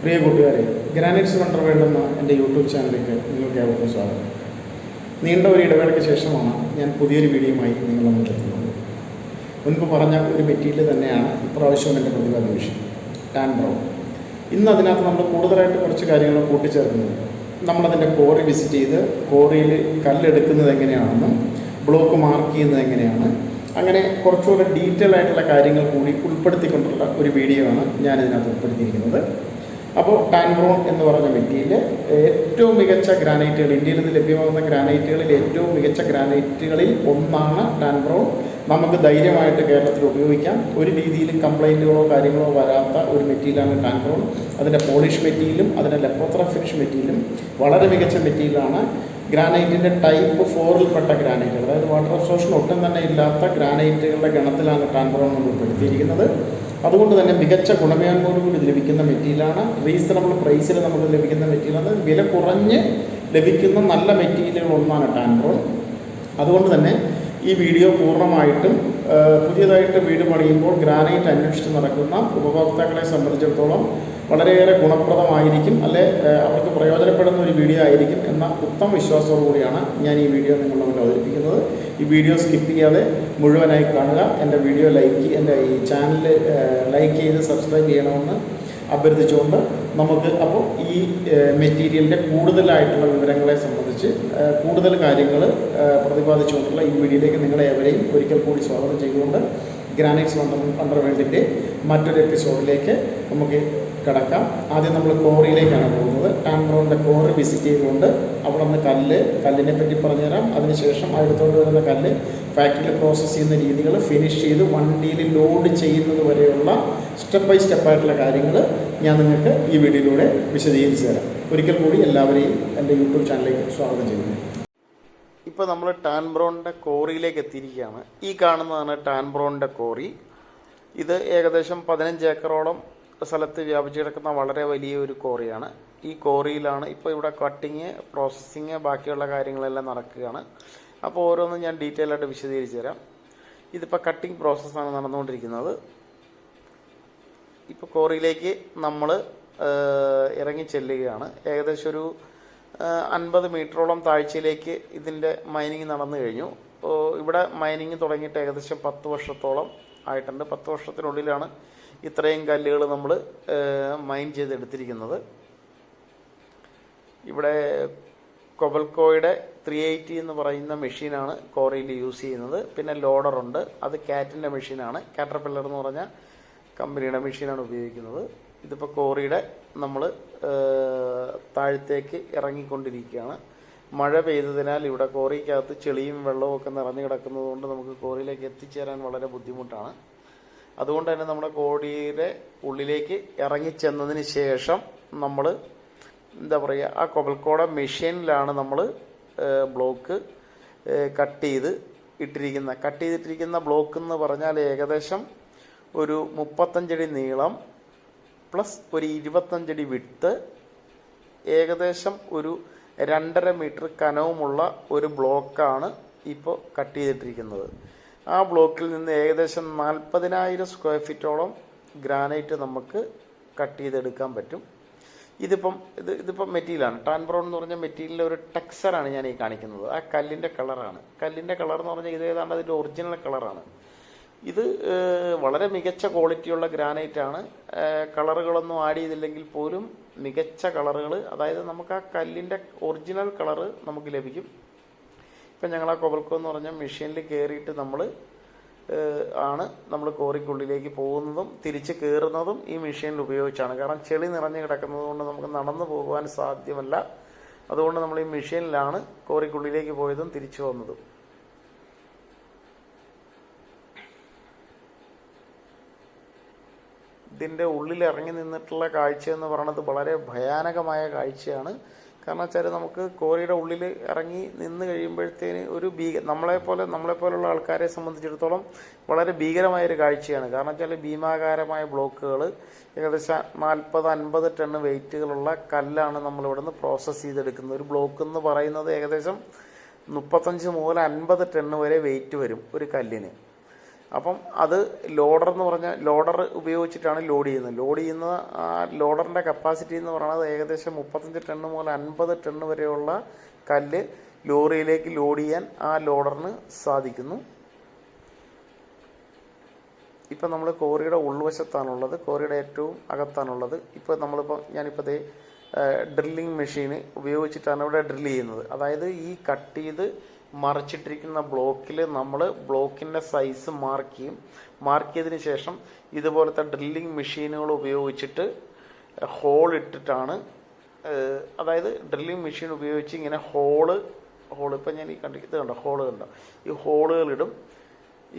പ്രിയ കൂട്ടുകാരെ, granites wonder world എന്ന എൻ്റെ യൂട്യൂബ് ചാനലിലേക്ക് നിങ്ങൾക്ക് ഏവർക്കും സ്വാഗതം. നീണ്ട ഒരു ഇടവേളയ്ക്ക് ശേഷമാണ് ഞാൻ പുതിയൊരു വീഡിയോയുമായി നിങ്ങളുടെ മുന്നിലെത്തുന്നത്. മുൻപ് പറഞ്ഞ ഒരു മെറ്റീരിയൽ തന്നെയാണ് ഇപ്രാവശ്യം എൻ്റെ പ്രതിപാദ്യ വിഷയം, ടാൻ ബ്രൗൺ. ഇന്ന് അതിനകത്ത് നമ്മൾ കൂടുതലായിട്ട് കുറച്ച് കാര്യങ്ങൾ കൂട്ടിച്ചേർക്കുന്നത്, നമ്മളതിൻ്റെ കോറി വിസിറ്റ് ചെയ്ത് കോറിയിൽ കല്ലെടുക്കുന്നത് എങ്ങനെയാണെന്നും ബ്ലോക്ക് മാർക്ക് ചെയ്യുന്നത് എങ്ങനെയാണ്, അങ്ങനെ കുറച്ചുകൂടെ ഡീറ്റെയിൽ ആയിട്ടുള്ള കാര്യങ്ങൾ കൂടി ഉൾപ്പെടുത്തിക്കൊണ്ടുള്ള ഒരു വീഡിയോ ആണ് ഞാനിതിനകത്ത് ഉൾപ്പെടുത്തിയിരിക്കുന്നത്. അപ്പോൾ ടാൻ ബ്രൗൺ എന്ന് പറഞ്ഞ മെറ്റീരിയൽ ഏറ്റവും മികച്ച ഗ്രാനൈറ്റുകൾ, ഇന്ത്യയിൽ നിന്ന് ലഭ്യമാകുന്ന ഗ്രാനൈറ്റുകളിൽ ഏറ്റവും മികച്ച ഗ്രാനൈറ്റുകളിൽ ഒന്നാണ് ടാൻ ബ്രൗൺ. നമുക്ക് ധൈര്യമായിട്ട് കേരളത്തിൽ ഉപയോഗിക്കാം. ഒരു രീതിയിലും കംപ്ലൈൻറ്റുകളോ കാര്യങ്ങളോ വരാത്ത ഒരു മെറ്റീരിയലാണ് ടാൻ ബ്രൗൺ. അതിൻ്റെ പോളിഷ് മെറ്റീരിയലും അതിൻ്റെ ലെപ്പോത്ര ഫിനിഷ് മെറ്റീരിയലും വളരെ മികച്ച മെറ്റീരിയലാണ്. ഗ്രാനൈറ്റിൻ്റെ ടൈപ്പ് 4ൽപ്പെട്ട ഗ്രാനൈറ്റുകൾ, അതായത് വാട്ടർ അബ്സോർപ്ഷൻ ഒട്ടും തന്നെ ഇല്ലാത്ത ഗ്രാനൈറ്റുകളുടെ ഗണത്തിലാണ് ടാൻ ബ്രൗൺ നമ്മൾ ഉൾപ്പെടുത്തിയിരിക്കുന്നത്. അതുകൊണ്ട് തന്നെ മികച്ച ഗുണമേന്മയോടുകൂടി ലഭിക്കുന്ന മെറ്റീരിയലാണ്. റീസണബിൾ പ്രൈസിൽ നമുക്ക് ലഭിക്കുന്ന മെറ്റീരിയലാണ്. വില കുറഞ്ഞ് ലഭിക്കുന്ന നല്ല മെറ്റീരിയലുകൾ ഒന്നാണ് ടാൻ ബ്രൗൺ. അതുകൊണ്ട് തന്നെ ഈ വീഡിയോ പൂർണ്ണമായിട്ടും പുതിയതായിട്ട് വീട് പണിയുമ്പോൾ ഗ്രാനൈറ്റ് അന്വേഷിച്ച് നടക്കുന്ന ഉപഭോക്താക്കളെ സംബന്ധിച്ചിടത്തോളം വളരെയേറെ ഗുണപ്രദമായിരിക്കും, അല്ലെ അവർക്ക് പ്രയോജനപ്പെടുന്ന ഒരു വീഡിയോ ആയിരിക്കും എന്ന ഉത്തമ വിശ്വാസത്തോടു കൂടിയാണ് ഞാൻ ഈ വീഡിയോ നിങ്ങളുടെ മുന്നിൽ അവതരിപ്പിക്കുന്നത്. ഈ വീഡിയോ സ്കിപ്പ് ചെയ്യാതെ മുഴുവനായി കാണുക. എൻ്റെ വീഡിയോ എൻ്റെ ഈ ചാനൽ ലൈക്ക് ചെയ്ത് സബ്സ്ക്രൈബ് ചെയ്യണമെന്ന് അഭ്യർത്ഥിച്ചുകൊണ്ട് നമുക്ക് അപ്പോൾ ഈ മെറ്റീരിയലിൻ്റെ കൂടുതലായിട്ടുള്ള വിവരങ്ങളെ സംബന്ധിച്ച് കൂടുതൽ കാര്യങ്ങൾ പ്രതിപാദിച്ചുകൊണ്ടുള്ള ഈ വീഡിയോയിലേക്ക് നിങ്ങളെ ഏവരെയും ഒരിക്കൽ കൂടി സ്വാഗതം ചെയ്തുകൊണ്ട് ഗ്രാനൈറ്റ്സ് വണ്ടർ വേൾഡിൻ്റെ മറ്റൊരു എപ്പിസോഡിലേക്ക് നമുക്ക് കിടക്കാം. ആദ്യം നമ്മൾ കോറിയിലേക്കാണ് പോകുന്നത്. ടാൻ ബ്രൗണിൻ്റെ കോറി വിസിറ്റ് ചെയ്തുകൊണ്ട് അവിടെ നിന്ന് കല്ലിനെ പറ്റി പറഞ്ഞുതരാം. അതിനുശേഷം എടുത്തുകൊണ്ട് വരുന്ന കല്ല് ഫാക്ടറിയിൽ പ്രോസസ്സ് ചെയ്യുന്ന രീതികൾ, ഫിനിഷ് ചെയ്ത് വണ്ടിയിൽ ലോഡ് ചെയ്യുന്നത് വരെയുള്ള സ്റ്റെപ്പ് ബൈ സ്റ്റെപ്പായിട്ടുള്ള കാര്യങ്ങൾ ഞാൻ നിങ്ങൾക്ക് ഈ വീഡിയോയിലൂടെ വിശദീകരിച്ച് തരാം. ഒരിക്കൽ കൂടി എല്ലാവരെയും എൻ്റെ യൂട്യൂബ് ചാനലിലേക്ക് സ്വാഗതം ചെയ്യുന്നു. ഇപ്പോൾ നമ്മൾ ടാൻ ബ്രൗണിൻ്റെ കോറിയിലേക്ക് എത്തിയിരിക്കുകയാണ്. ഈ കാണുന്നതാണ് ടാൻ ബ്രൗണിൻ്റെ കോറി. ഇത് ഏകദേശം 15 ഏക്കറോളം സ്ഥലത്ത് വ്യാപിച്ച് കിടക്കുന്ന വളരെ വലിയ ഒരു കോറിയാണ്. ഈ കോറിയിലാണ് ഇപ്പോൾ ഇവിടെ കട്ടിങ്, പ്രോസസ്സിങ്, ബാക്കിയുള്ള കാര്യങ്ങളെല്ലാം നടക്കുകയാണ്. അപ്പോൾ ഓരോന്നും ഞാൻ ഡീറ്റെയിൽ ആയിട്ട് വിശദീകരിച്ച് തരാം. ഇതിപ്പോൾ കട്ടിങ് പ്രോസസ്സാണ് നടന്നുകൊണ്ടിരിക്കുന്നത്. ഇപ്പോൾ കോറിയിലേക്ക് നമ്മൾ ഇറങ്ങി ചെല്ലുകയാണ്. ഏകദേശം ഒരു 50 മീറ്ററോളം താഴ്ചയിലേക്ക് ഇതിൻ്റെ മൈനിങ് നടന്നു കഴിഞ്ഞു. ഇവിടെ മൈനിങ് തുടങ്ങിയിട്ട് ഏകദേശം 10 വർഷത്തോളം ആയിട്ടുണ്ട്. 10 വർഷത്തിനുള്ളിലാണ് ഇത്രയും കല്ലുകൾ നമ്മൾ മൈൻ ചെയ്തെടുത്തിരിക്കുന്നത്. ഇവിടെ കൊബൽക്കോയുടെ 380 എന്ന് പറയുന്ന മെഷീനാണ് കോറിയിൽ യൂസ് ചെയ്യുന്നത്. പിന്നെ ലോഡറുണ്ട്, അത് കാറ്റിൻ്റെ മെഷീനാണ്. കാറ്റർപില്ലർ എന്ന് പറഞ്ഞ കമ്പനിയുടെ മെഷീനാണ് ഉപയോഗിക്കുന്നത്. ഇതിപ്പോൾ കോറിയുടെ നമ്മൾ താഴത്തേക്ക് ഇറങ്ങിക്കൊണ്ടിരിക്കുകയാണ്. മഴ പെയ്തതിനാൽ ഇവിടെ കോറിക്കകത്ത് ചെളിയും വെള്ളവും ഒക്കെ നിറഞ്ഞു കിടക്കുന്നത് കൊണ്ട് നമുക്ക് കോറിയിലേക്ക് എത്തിച്ചേരാൻ വളരെ ബുദ്ധിമുട്ടാണ്. അതുകൊണ്ട് തന്നെ നമ്മുടെ കോറിയുടെ ഉള്ളിലേക്ക് ഇറങ്ങിച്ചെന്നതിന് ശേഷം നമ്മൾ എന്താ പറയുക, ആ കൊബൽക്കോട മെഷീനിലാണ് നമ്മൾ ബ്ലോക്ക് കട്ട് ചെയ്തിട്ടിരിക്കുന്ന ബ്ലോക്ക് എന്ന് പറഞ്ഞാൽ ഏകദേശം ഒരു 35 അടി നീളം പ്ലസ് ഒരു 25 അടി വിഡ്ത്ത്, ഏകദേശം ഒരു 2.5 മീറ്റർ കനവുമുള്ള ഒരു ബ്ലോക്കാണ് ഇപ്പോൾ കട്ട് ചെയ്തിട്ടിരിക്കുന്നത്. ആ ബ്ലോക്കിൽ നിന്ന് ഏകദേശം 40,000 സ്ക്വയർ ഫീറ്റോളം ഗ്രാനൈറ്റ് നമുക്ക് കട്ട് ചെയ്തെടുക്കാൻ പറ്റും. ഇതിപ്പം മെറ്റീരിയലാണ്. ടാൻ ബ്രൗൺ എന്ന് പറഞ്ഞ മെറ്റീരിയലിൻ്റെ ഒരു ടെക്സ്ചറാണ് ഞാൻ ഈ കാണിക്കുന്നത്. ആ കല്ലിൻ്റെ കളറാണ്. കല്ലിൻ്റെ കളർ എന്ന് പറഞ്ഞാൽ ഇത് ഏതാണ്ട് അതിൻ്റെ ഒറിജിനൽ കളറാണ്. ഇത് വളരെ മികച്ച ക്വാളിറ്റിയുള്ള ഗ്രാനൈറ്റാണ്. കളറുകളൊന്നും ആഡ് ചെയ്തില്ലെങ്കിൽ പോലും മികച്ച കളറുകൾ, അതായത് നമുക്ക് ആ കല്ലിൻ്റെ ഒറിജിനൽ കളറ് നമുക്ക് ലഭിക്കും. ഇപ്പം ഞങ്ങൾ ആ കൊബൽക്കോ എന്ന് പറഞ്ഞ മെഷീനിൽ കയറിയിട്ട് നമ്മൾ കോറിക്കുള്ളിലേക്ക് പോകുന്നതും തിരിച്ച് കയറുന്നതും ഈ മെഷീനിൽ ഉപയോഗിച്ചാണ്. കാരണം ചെളി നിറഞ്ഞു കിടക്കുന്നത് കൊണ്ട് നമുക്ക് നടന്നു പോകുവാൻ സാധ്യമല്ല. അതുകൊണ്ട് നമ്മൾ ഈ മെഷീനിലാണ് കോറിക്കുള്ളിലേക്ക് പോയതും തിരിച്ചു വന്നതും. ഇതിൻ്റെ ഉള്ളിൽ ഇറങ്ങി നിന്നിട്ടുള്ള കാഴ്ച എന്ന് പറയുന്നത് വളരെ ഭയാനകമായ കാഴ്ചയാണ്. കാരണം വെച്ചാൽ നമുക്ക് കോറിയുടെ ഉള്ളിൽ ഇറങ്ങി നിന്ന് കഴിയുമ്പോഴത്തേന് ഒരു നമ്മളെപ്പോലുള്ള ആൾക്കാരെ സംബന്ധിച്ചിടത്തോളം വളരെ ഭീകരമായൊരു കാഴ്ചയാണ്. കാരണം വെച്ചാൽ ഭീമാകാരമായ ബ്ലോക്കുകൾ, ഏകദേശം 40-50 ടൺ വെയിറ്റുകളുള്ള കല്ലാണ് നമ്മളിവിടെ നിന്ന് പ്രോസസ്സ് ചെയ്തെടുക്കുന്നത്. ഒരു ബ്ലോക്ക് എന്ന് പറയുന്നത് ഏകദേശം 35 മുതൽ 50 ടൺ വരെ വെയിറ്റ് വരും ഒരു കല്ലിന്. അപ്പം അത് ലോഡർ എന്ന് പറഞ്ഞാൽ ലോഡർ ഉപയോഗിച്ചിട്ടാണ് ലോഡ് ചെയ്യുന്നത്. ആ ലോഡറിൻ്റെ കപ്പാസിറ്റി എന്ന് പറയുന്നത് ഏകദേശം 35 ടണ്ണ് മുതൽ 50 ടണ്ണ് വരെയുള്ള കല്ല് ലോറിയിലേക്ക് ലോഡ് ചെയ്യാൻ ആ ലോഡറിന് സാധിക്കുന്നു. ഇപ്പം നമ്മൾ കോറിയുടെ ഉൾവശത്താണുള്ളത്, കോറിയുടെ ഏറ്റവും അകത്താണുള്ളത്. ഞാനിപ്പോൾ ഡ്രില്ലിംഗ് മെഷീന് ഉപയോഗിച്ചിട്ടാണ് ഇവിടെ ഡ്രില്ല് ചെയ്യുന്നത്. അതായത് ഈ കട്ട് ചെയ്ത് മറിച്ചിട്ടിരിക്കുന്ന ബ്ലോക്കിൽ നമ്മൾ ബ്ലോക്കിൻ്റെ സൈസ് മാർക്ക് ചെയ്തതിന് ശേഷം ഇതുപോലത്തെ ഡ്രില്ലിംഗ് മെഷീനുകൾ ഉപയോഗിച്ചിട്ട് ഹോൾ ഇട്ടിട്ടാണ്, അതായത് ഡ്രില്ലിംഗ് മെഷീൻ ഉപയോഗിച്ച് ഇങ്ങനെ ഹോള് ഇപ്പം ഞാൻ ഇത് കണ്ടോ, ഹോള് കണ്ടോ, ഈ ഹോളുകളിടും.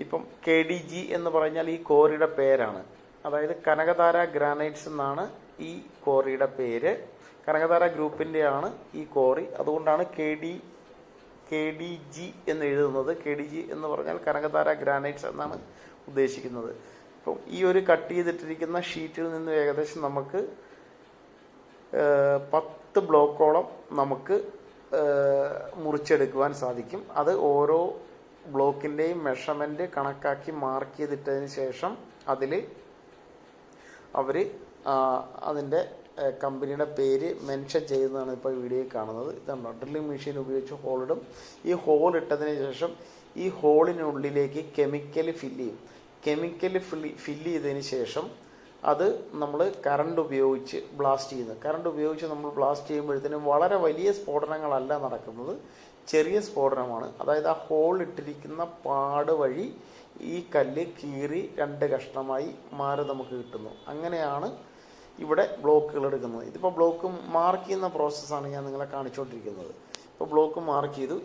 ഇപ്പം KDG എന്ന് പറഞ്ഞാൽ ഈ കോറിയുടെ പേരാണ്. അതായത് കനകധാര ഗ്രാനൈറ്റ്സ് എന്നാണ് ഈ കോറിയുടെ പേര്. കനകധാര ഗ്രൂപ്പിൻ്റെയാണ് ഈ കോറി. അതുകൊണ്ടാണ് KDG എന്ന് എഴുതുന്നത്. KDG എന്ന് പറഞ്ഞാൽ കനകധാര ഗ്രാനൈറ്റ്സ് എന്നാണ് ഉദ്ദേശിക്കുന്നത്. ഇപ്പം ഈ ഒരു കട്ട് ചെയ്തിട്ടിരിക്കുന്ന ഷീറ്റിൽ നിന്ന് ഏകദേശം നമുക്ക് 10 ബ്ലോക്കോളം നമുക്ക് മുറിച്ചെടുക്കുവാൻ സാധിക്കും. അത് ഓരോ ബ്ലോക്കിൻ്റെയും മെഷർമെൻറ്റ് കണക്കാക്കി മാർക്ക് ചെയ്തിട്ടതിന് ശേഷം അവർ അതിൻ്റെ കമ്പനിയുടെ പേര് മെൻഷൻ ചെയ്യുന്നതാണ് ഇപ്പോൾ വീഡിയോയിൽ കാണുന്നത്. ഇതുണ്ടോ, ഡ്രില്ലിംഗ് മെഷീൻ ഉപയോഗിച്ച് ഹോളിടും. ഈ ഹോൾ ഇട്ടതിന് ശേഷം ഈ ഹോളിനുള്ളിലേക്ക് കെമിക്കൽ ഫില്ല് ചെയ്തതിന് ശേഷം അത് നമ്മൾ കറണ്ട് ഉപയോഗിച്ച് ബ്ലാസ്റ്റ് ചെയ്യുന്നത്. കറണ്ട് ഉപയോഗിച്ച് നമ്മൾ ബ്ലാസ്റ്റ് ചെയ്യുമ്പോഴത്തേനും വളരെ വലിയ സ്ഫോടനങ്ങളല്ല നടക്കുന്നത്, ചെറിയ സ്ഫോടനമാണ്. അതായത് ആ ഹോൾ ഇട്ടിരിക്കുന്ന പാട് വഴി ഈ കല്ല് കീറി 2 കഷ്ണമായി മാറി നമുക്ക് കിട്ടുന്നു. അങ്ങനെയാണ് ഇവിടെ ബ്ലോക്കുകൾ എടുക്കുന്നത്. ഇതിപ്പോൾ ബ്ലോക്ക് മാർക്ക് ചെയ്യുന്ന പ്രോസസ്സാണ് ഞാൻ നിങ്ങളെ കാണിച്ചുകൊണ്ടിരിക്കുന്നത്. ഇപ്പോൾ ബ്ലോക്ക് മാർക്ക് ചെയ്തു.